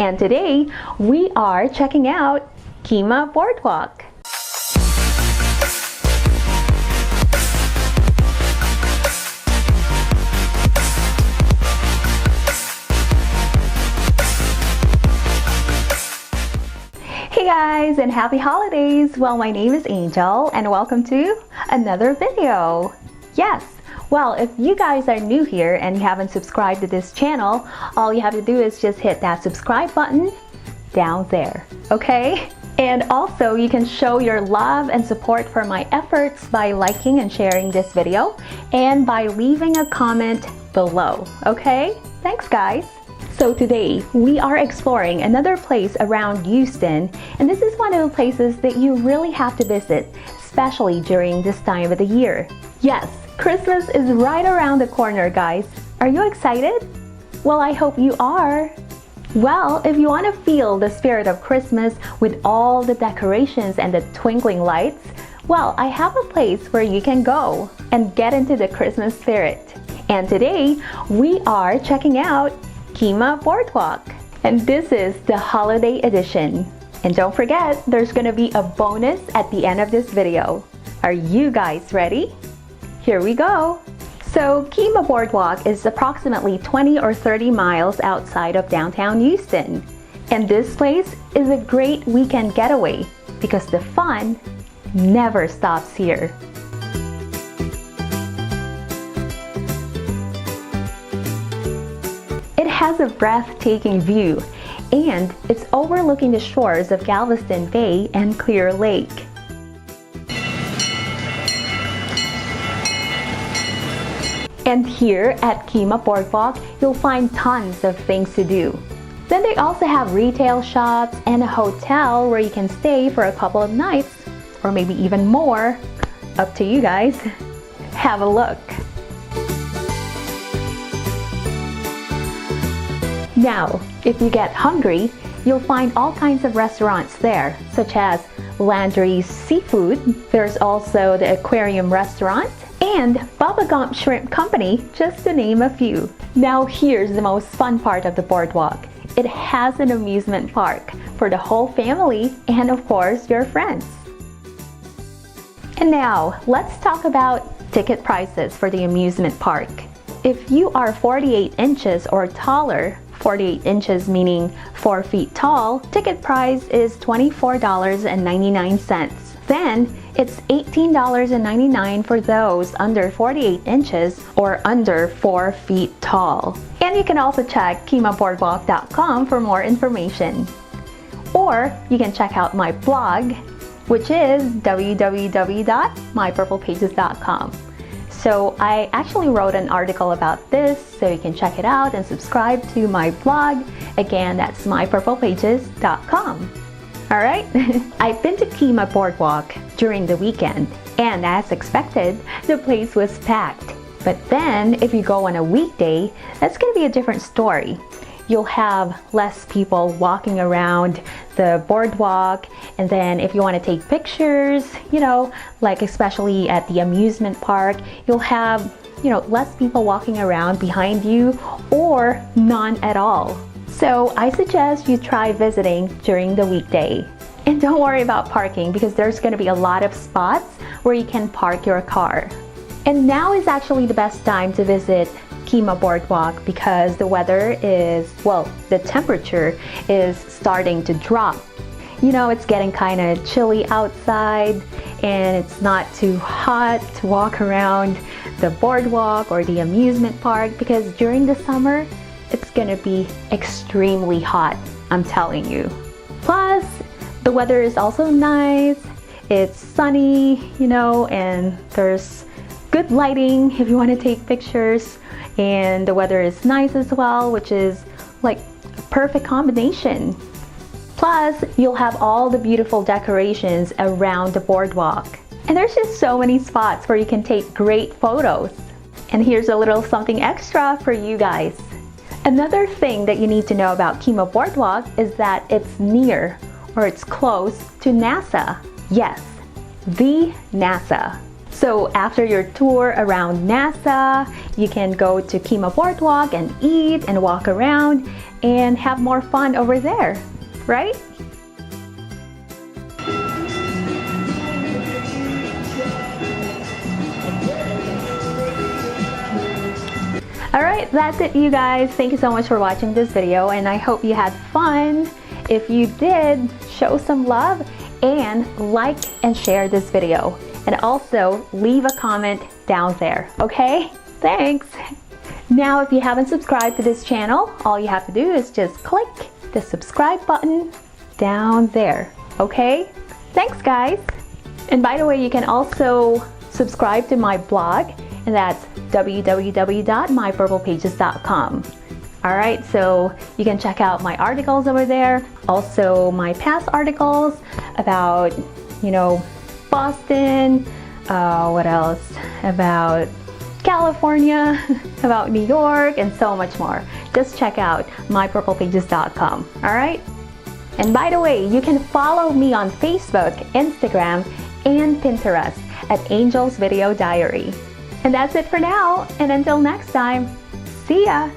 and today we are checking out Kemah Boardwalk. Hey guys, and happy holidays! Well, my name is Angel and welcome to another video. Yes, well, if you guys are new here and you haven't subscribed to this channel, all you have to do is just hit that subscribe button down there, okay? And also you can show your love and support for my efforts by liking and sharing this video and by leaving a comment below, okay? Thanks guys! So today we are exploring another place around Houston, and this is one of the places that you really have to visit, especially during this time of the year. Yes, Christmas is right around the corner, guys. Are you excited? Well, I hope you are. Well, if you want to feel the spirit of Christmas with all the decorations and the twinkling lights, well, I have a place where you can go and get into the Christmas spirit. And today we are checking out Kemah Boardwalk, and this is the holiday edition. And don't forget, there's gonna be a bonus at the end of this video. Are you guys ready? Here we go. So Kemah Boardwalk is approximately 20 or 30 miles outside of downtown Houston, and this place is a great weekend getaway because the fun never stops here. It has a breathtaking view, and it's overlooking the shores of Galveston Bay and Clear Lake. And here at Kemah Boardwalk, you'll find tons of things to do. Then they also have retail shops and a hotel where you can stay for a couple of nights, or maybe even more. Up to you guys. Have a look. Now, if you get hungry, you'll find all kinds of restaurants there, such as Landry's Seafood. There's also the Aquarium Restaurant and Bubba Gump Shrimp Company, just to name a few. Now here's the most fun part of the boardwalk. It has an amusement park for the whole family and of course your friends. And now, let's talk about ticket prices for the amusement park. If you are 48 inches or taller, 48 inches meaning 4 feet tall, ticket price is $24.99. Then it's $18.99 for those under 48 inches or under 4 feet tall. And you can also check KemahBoardwalk.com for more information. Or you can check out my blog, which is www.mypurplepages.com. So I actually wrote an article about this, so you can check it out and subscribe to my blog. Again, that's mypurplepages.com. Alright, I've been to Kemah Boardwalk during the weekend, and as expected, the place was packed. But then, if you go on a weekday, that's going to be a different story. You'll have less people walking around the boardwalk, and then if you want to take pictures, you know, like especially at the amusement park, you'll have, you know, less people walking around behind you or none at all. So I suggest you try visiting during the weekday. And don't worry about parking because there's going to be a lot of spots where you can park your car. And now is actually the best time to visit Kemah Boardwalk because the weather is, well, the temperature is starting to drop. You know, it's getting kind of chilly outside and it's not too hot to walk around the boardwalk or the amusement park because during the summer, it's gonna be extremely hot, I'm telling you. Plus, the weather is also nice, it's sunny, you know, and there's good lighting if you want to take pictures, and the weather is nice as well, which is like a perfect combination. Plus, you'll have all the beautiful decorations around the boardwalk. And there's just so many spots where you can take great photos. And here's a little something extra for you guys. Another thing that you need to know about Kemah Boardwalk is that it's near, or it's close to NASA. Yes, the NASA. So after your tour around NASA, you can go to Kemah Boardwalk and eat and walk around and have more fun over there, right? Alright, that's it you guys. Thank you so much for watching this video and I hope you had fun. If you did, show some love and like and share this video. And also leave a comment down there, okay? Thanks! Now if you haven't subscribed to this channel, all you have to do is just click the subscribe button down there, okay? Thanks guys! And by the way, you can also subscribe to my blog, and that's www.mypurplepages.com. Alright, so you can check out my articles over there, also my past articles about, you know, Boston, what else, about California, about New York, and so much more. Just check out mypurplepages.com, alright? And by the way, you can follow me on Facebook, Instagram, and Pinterest at Angel's Video Diary. And that's it for now, and until next time, see ya!